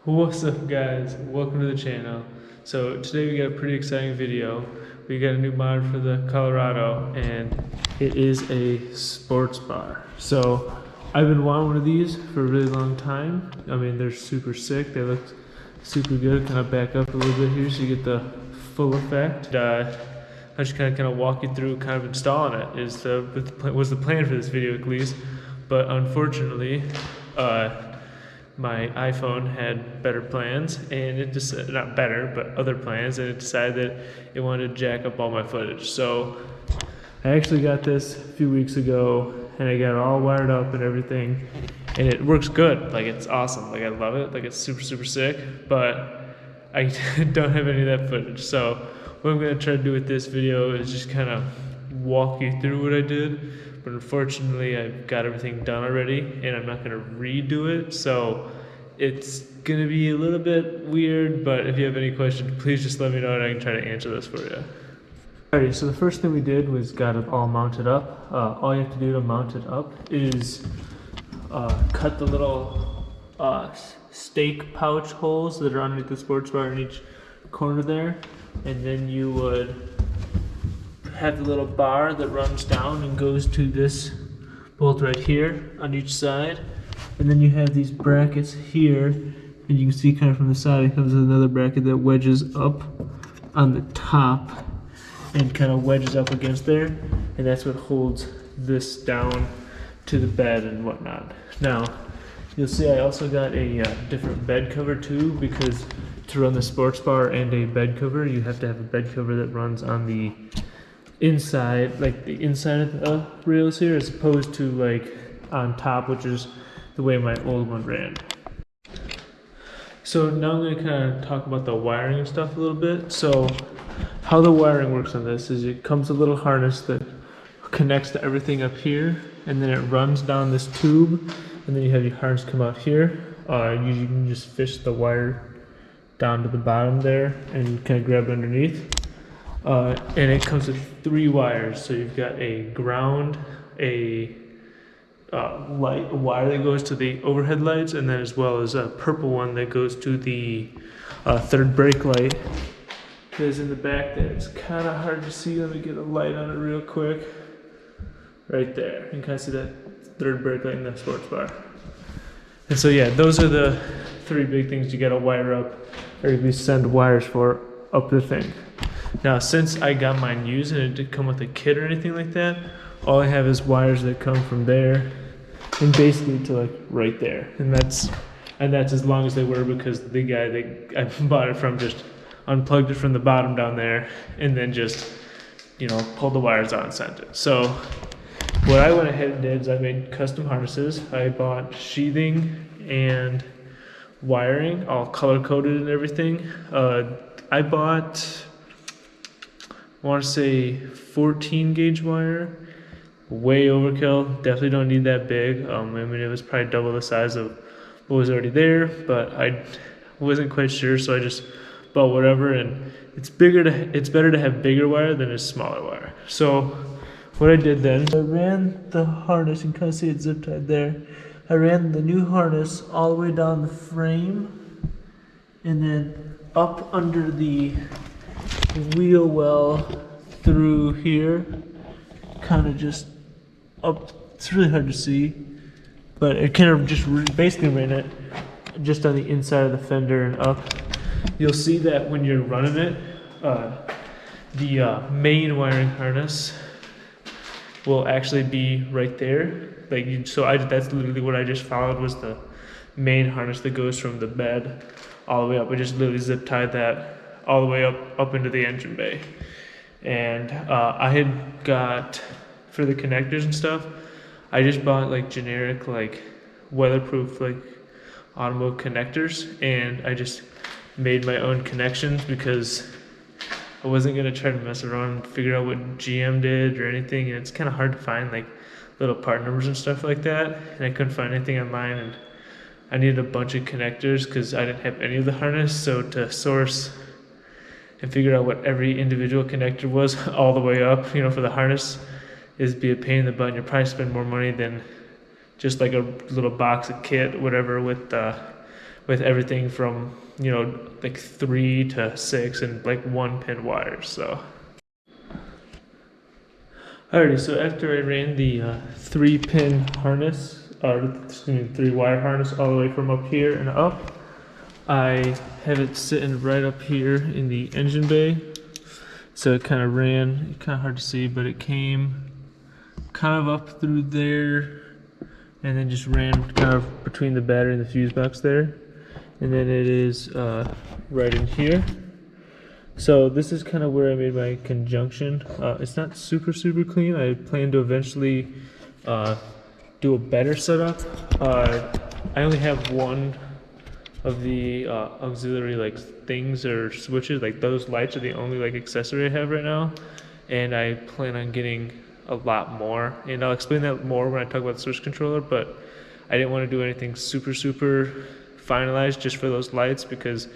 What's up guys, welcome to the channel. So today we got a pretty exciting video. We got a new mod for the Colorado and it is a sports bar. So I've been wanting one of these for a really long time. I mean, they're super sick, they look super good. Kind of back up a little bit here so you get the full effect. I just kind of walk you through kind of installing it was the plan for this video at least. But unfortunately, my iPhone had better plans, and it just not better, but other plans, and it decided that it wanted to jack up all my footage. So I actually got this a few weeks ago, and I got it all wired up and everything, and it works good. Like, it's awesome. Like, I love it. Like, it's super, super sick, but I don't have any of that footage. So what I'm gonna try to do with this video is just kind of walk you through what I did. But unfortunately, I've got everything done already, and I'm not going to redo it, so it's going to be a little bit weird, but if you have any questions, please just let me know, and I can try to answer this for you. Alrighty, so the first thing we did was got it all mounted up. All you have to do to mount it up is cut the little stake pouch holes that are underneath the sports bar in each corner there, and then you would have the little bar that runs down and goes to this bolt right here on each side, and then you have these brackets here, and you can see kind of from the side it comes with another bracket that wedges up on the top and kind of wedges up against there, and that's what holds this down to the bed and whatnot. Now you'll see I also got a different bed cover too, because to run the sports bar and a bed cover you have to have a bed cover that runs on the inside, like the inside of the rails here, as opposed to like on top, which is the way my old one ran. So now I'm going to kind of talk about the wiring and stuff a little bit. So how the wiring works on this is it comes a little harness that connects to everything up here, and then it runs down this tube, and then you have your harness come out here. You can just fish the wire down to the bottom there and kind of grab it underneath. And it comes with 3 wires. So you've got a ground, a wire that goes to the overhead lights, and then as well as a purple one that goes to the third brake light. Because in the back there, it's kind of hard to see. Let me get a light on it real quick. Right there. You can kind of see that third brake light in the sports bar. And so yeah, those are the 3 big things you got to wire up, or at least send wires for up the thing. Now, since I got mine used and it didn't come with a kit or anything like that, all I have is wires that come from there and basically to like right there, and that's as long as they were, because the guy that I bought it from just unplugged it from the bottom down there and then just, you know, pulled the wires out and sent it. So what I went ahead and did is I made custom harnesses. I bought sheathing and wiring, all color coded and everything. I bought, I want to say 14 gauge wire, way overkill, definitely don't need that big. I mean, it was probably double the size of what was already there, but I wasn't quite sure, so I just bought whatever, and it's better to have bigger wire than a smaller wire. So what I did then, I ran the harness, you can kind of see it zip tied there. I ran the new harness all the way down the frame, and then up under the wheel well through here, kind of just up. It's really hard to see, but it kind of just basically ran it just on the inside of the fender and up. You'll see that when you're running it, the main wiring harness will actually be right there. That's literally what I just followed, was the main harness that goes from the bed all the way up. I just literally zip tied that all the way up into the engine bay. And I had got, for the connectors and stuff, I just bought like generic, like weatherproof, like automotive connectors, and I just made my own connections because I wasn't gonna try to mess around and figure out what GM did or anything, and it's kind of hard to find like little part numbers and stuff like that, and I couldn't find anything online, and I needed a bunch of connectors because I didn't have any of the harness. So to source and figure out what every individual connector was all the way up, you know, for the harness, is be a pain in the butt. You'll probably spend more money than just like a little box of kit, whatever, with with everything from, you know, like 3 to 6 and like 1-pin wires. So alrighty, so after I ran the 3-pin harness, or 3-wire harness all the way from up here and up, I have it sitting right up here in the engine bay. So it kind of ran, kind of hard to see, but it came kind of up through there and then just ran kind of between the battery and the fuse box there. And then it is right in here. So this is kind of where I made my conjunction. It's not super clean. I plan to eventually do a better setup. I only have one of the auxiliary like things or switches. Like those lights are the only like accessory I have right now, and I plan on getting a lot more. And I'll explain that more when I talk about the switch controller. But I didn't want to do anything super finalized just for those lights, because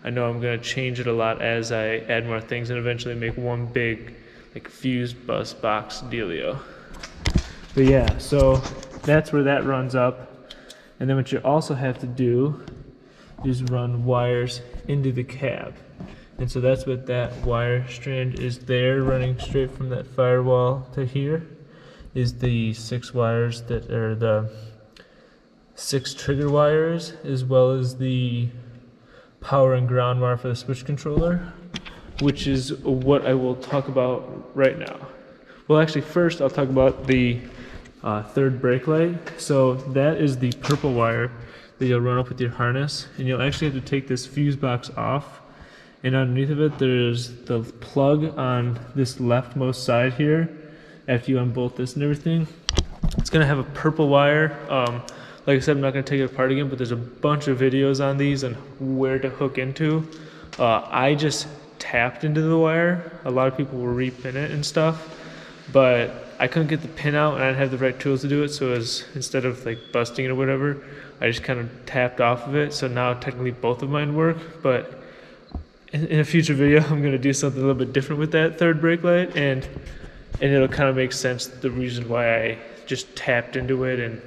I know I'm going to change it a lot as I add more things and eventually make one big like fuse bus box dealio. But yeah, so that's where that runs up. And then what you also have to do is run wires into the cab. And so that's what that wire strand is there, running straight from that firewall to here, is the 6 wires that are the 6 trigger wires, as well as the power and ground wire for the switch controller, which is what I will talk about right now. Well, actually, first I'll talk about the third brake light. So that is the purple wire that you'll run up with your harness, and you'll actually have to take this fuse box off, and underneath of it there's the plug on this leftmost side here. After you unbolt this and everything, it's going to have a purple wire. Like I said, I'm not going to take it apart again, but there's a bunch of videos on these and where to hook into. I just tapped into the wire. A lot of people will repin it and stuff, but I couldn't get the pin out and I didn't have the right tools to do it, so it was, instead of like busting it or whatever, I just kind of tapped off of it. So now technically both of mine work, but in a future video I'm going to do something a little bit different with that third brake light, and it'll kind of make sense the reason why I just tapped into it, and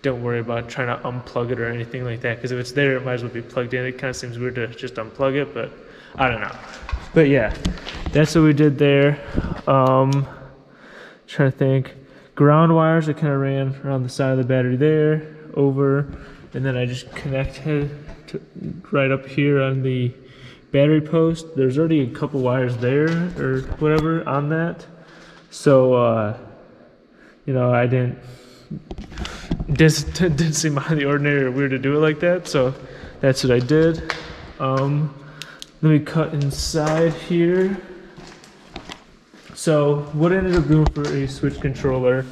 don't worry about trying to unplug it or anything like that, because if it's there it might as well be plugged in. It kind of seems weird to just unplug it, but I don't know. But yeah, that's what we did there. Trying to think. Ground wires, I kind of ran around the side of the battery there, over, and then I just connected to right up here on the battery post. There's already a couple wires there or whatever on that, so you know, I didn't seem out of the ordinary or weird to do it like that, so that's what I did. Let me cut inside here. So what I ended up doing for a switch controller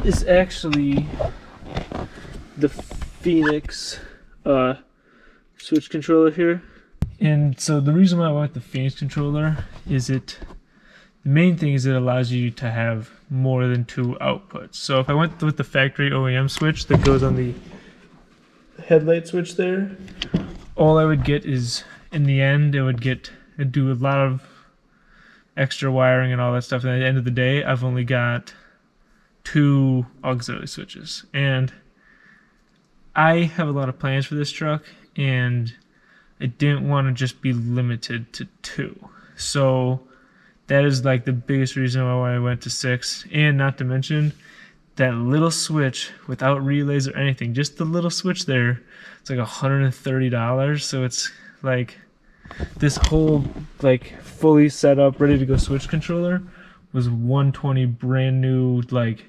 is actually the Phoenix switch controller here. And so the reason why I went with the Phoenix controller is the main thing is it allows you to have more than 2 outputs. So if I went with the factory OEM switch that goes on the headlight switch there, all I would get is, in the end, it'd do a lot of extra wiring and all that stuff, and at the end of the day I've only got 2 auxiliary switches. And I have a lot of plans for this truck, and I didn't want to just be limited to 2. So that is like the biggest reason why I went to 6, and not to mention that little switch without relays or anything, just the little switch there, it's like $130. So it's like this whole like fully set up, ready to go switch controller was $120 brand new, like,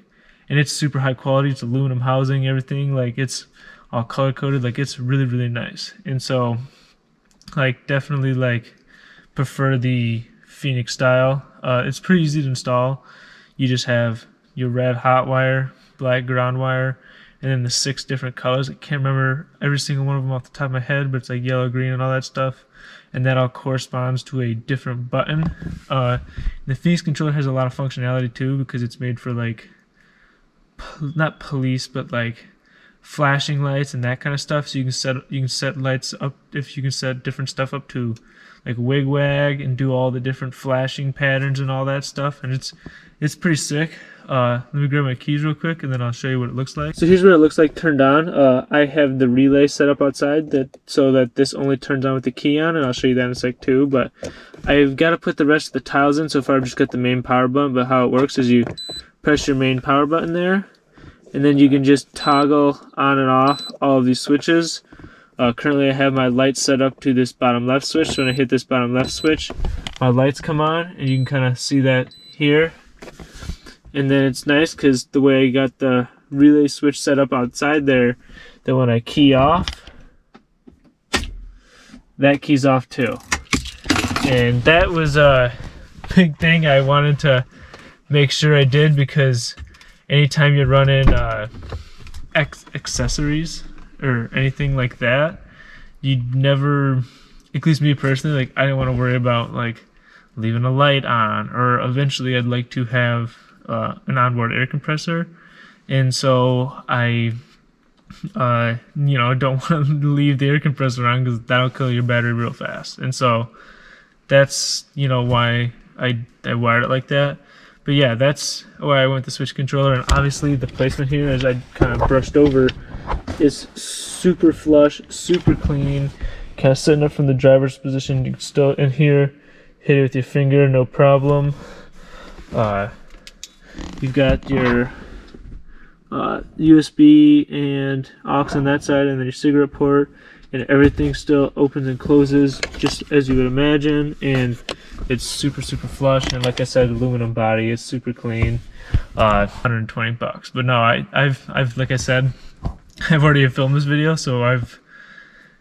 and it's super high quality. It's aluminum housing, everything, like it's all color coded, like it's really nice. And so like definitely like prefer the Phoenix style. It's pretty easy to install. You just have your red hot wire, black ground wire, and then the 6 different colors. I can't remember every single one of them off the top of my head, but it's like yellow, green, and all that stuff. And that all corresponds to a different button. The Phoenix controller has a lot of functionality too, because it's made for like, not police, but like flashing lights and that kind of stuff. So you can set lights up, if you can set different stuff up to like wig wag and do all the different flashing patterns and all that stuff, and it's pretty sick. let me grab my keys real quick and then I'll show you what it looks like. So here's what it looks like turned on. I have the relay set up outside so that this only turns on with the key on, and I'll show you that in a sec too. But I've got to put the rest of the tiles in. So far I've just got the main power button, but how it works is you press your main power button there, and then you can just toggle on and off all of these switches. Currently I have my lights set up to this bottom left switch, so when I hit this bottom left switch, my lights come on, and you can kind of see that here. And then it's nice because the way I got the relay switch set up outside there, that when I key off, that keys off too. And that was a big thing I wanted to make sure I did, because anytime you run in accessories or anything like that, you'd never, at least me personally, like I didn't want to worry about like leaving a light on, or eventually I'd like to have an onboard air compressor, and so I don't want to leave the air compressor on because that'll kill your battery real fast. And so that's why I wired it like that. But yeah, that's why I went with the switch controller. And obviously the placement here, as I kind of brushed over, is super flush, super clean, kind of sitting up from the driver's position. You can still in here hit it with your finger, no problem. You've got your USB and aux on that side, and then your cigarette port, and everything still opens and closes just as you would imagine, and it's super flush. And like I said, aluminum body, it's super clean. $120. But no, I've like I said, I've already filmed this video, so I've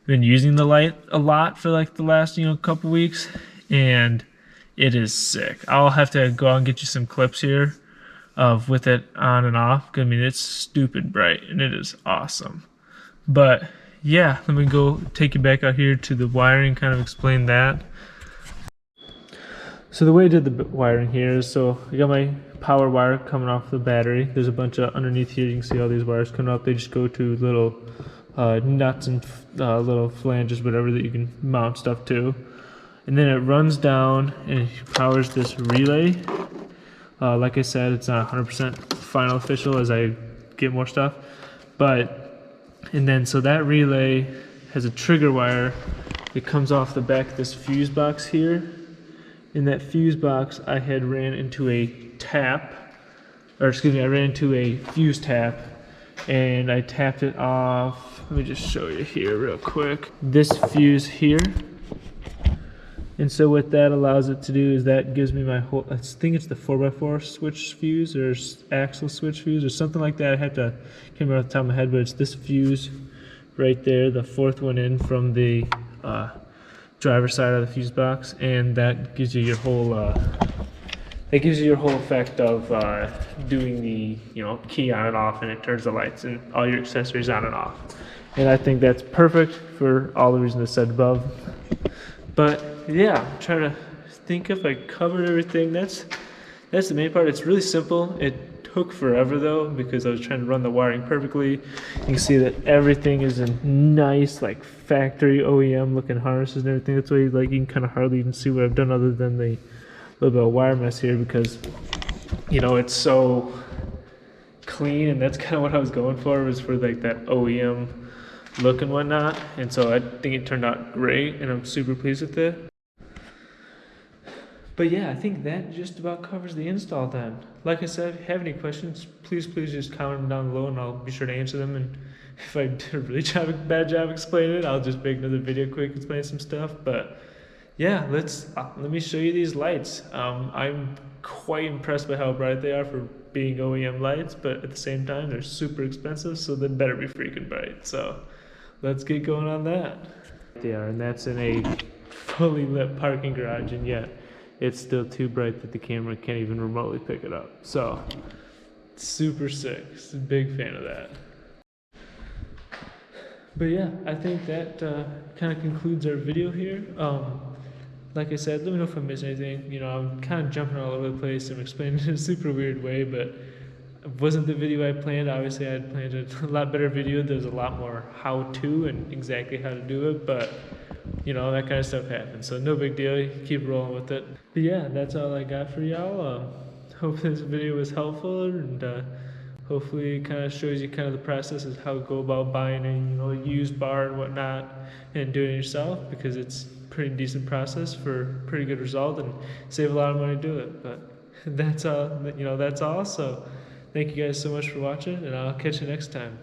been using the light a lot for like the last couple weeks, and it is sick. I'll have to go out and get you some clips here of with it on and off. I mean, it's stupid bright and it is awesome. But yeah, let me go take you back out here to the wiring, kind of explain that. So the way I did the wiring here is, so I got my power wire coming off the battery. There's a bunch of underneath here, you can see all these wires coming up. They just go to little nuts and little flanges, whatever, that you can mount stuff to. And then it runs down and it powers this relay. Like I said, it's not 100% final official as I get more stuff, and then so that relay has a trigger wire that comes off the back of this fuse box here. In that fuse box, I had ran into a fuse tap, and I tapped it off. Let me just show you here real quick. This fuse here. And so what that allows it to do is that gives me my whole, I think it's the 4x4 switch fuse or axle switch fuse or something like that. I have to, can't remember off the top of my head, but it's this fuse right there, the fourth one in from the driver's side of the fuse box, and that gives you your whole effect of doing the key on and off, and it turns the lights and all your accessories on and off. And I think that's perfect for all the reasons I said above. But yeah, I'm trying to think if I covered everything. That's the main part. It's really simple. It took forever though, because I was trying to run the wiring perfectly. You can see that everything is in nice, like factory OEM looking harnesses and everything. That's why you can kind of hardly even see what I've done other than the little bit of wire mess here, because it's so clean, and that's kind of what I was going for, was for like that OEM look and whatnot. And so I think it turned out great, and I'm super pleased with it. But yeah, I think that just about covers the install then. Like I said, if you have any questions, please just comment them down below, and I'll be sure to answer them. And if I did a really bad job explaining it, I'll just make another video quick explaining some stuff. But yeah, let me show you these lights. I'm quite impressed by how bright they are for being OEM lights, but at the same time, they're super expensive, so they better be freaking bright. So let's get going on that. They are, and that's in a fully lit parking garage, and yet it's still too bright that the camera can't even remotely pick it up. So super sick. Just a big fan of that. But yeah, I think that kind of concludes our video here. Like I said, let me know if I missed anything. I'm kind of jumping all over the place. I'm explaining it in a super weird way, but it wasn't the video I planned. Obviously, I had planned a lot better video. There's a lot more how-to and exactly how to do it, but that kind of stuff happens. So no big deal. You keep rolling with it. But yeah, that's all I got for y'all. hope this video was helpful, and hopefully it kind of shows you kind of the process of how to go about buying a used bar and whatnot, and doing it yourself, because it's a pretty decent process for pretty good result and save a lot of money to do it. But that's all. So thank you guys so much for watching, and I'll catch you next time.